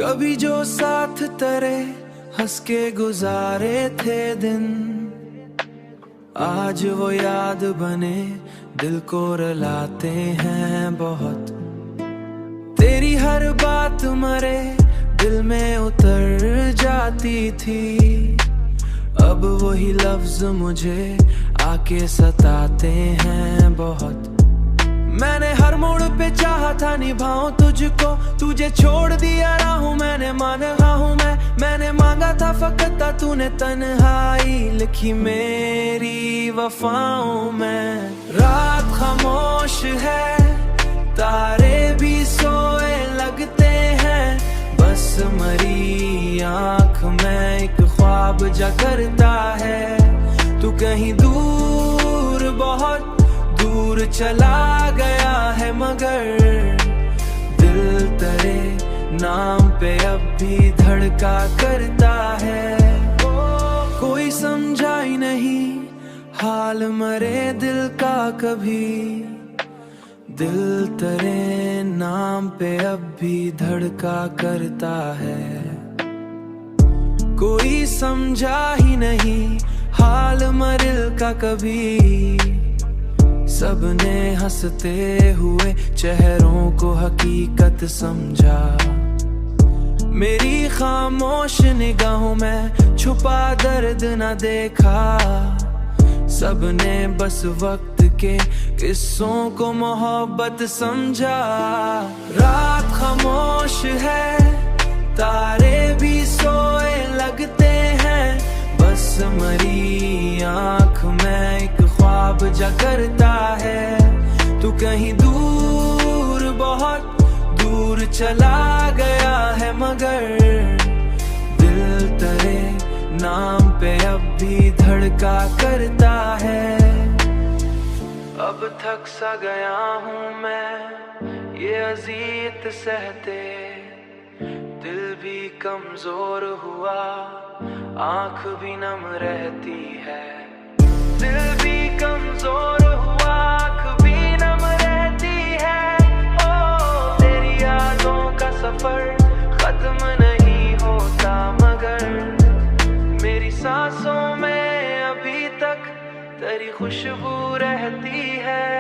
कभी जो साथ तेरे हंस के गुजारे थे दिन, आज वो याद बने दिल को रुलाते हैं बहुत। तेरी हर बात मरे दिल में उतर जाती थी, अब वही लफ्ज मुझे आके सताते हैं बहुत। मैंने हर मोड़ पे चाहा था निभाऊं तुझको, तुझे छोड़ दिया राहूं मैंने मान रहा हूं मैंने मांगा था फकत था, तूने तन्हाई लिखी मेरी वफाओं में। रात खामोश है तारे भी सोए लगते हैं, बस मरी आंख में एक ख्वाब जगरता है। तू कहीं दूर बहुत दूर चला गया है, मगर दिल तेरे नाम पे अब भी धड़का करता है। कोई समझा ही नहीं हाल मरे दिल का कभी, दिल तेरे नाम पे अब भी धड़का करता है। कोई समझा ही नहीं हाल मरिल का कभी, सबने हंसते हुए चेहरों को हकीकत समझा। मेरी खामोश निगाहों में छुपा दर्द न देखा, सबने बस वक्त के किस्सों को मोहब्बत समझा। रात खामोश है तारे भी सोए लगते हैं, बस मरी आंख में एक ख्वाब जगरता है। तू कहीं दूर बहुत दूर चला गया है, मगर दिल तेरे नाम पे अब भी धड़का करता है। अब थक सा गया हूँ मैं ये अज़ियत सहते, दिल भी कमजोर हुआ आंख भी नम रहती है। दिल भी कमजोर हुआ आंख भी नम रहती है। ओ तेरी यादों का सफर खत्म नहीं होता, मगर मेरी सांसों में अभी तक तेरी खुशबू रहती है।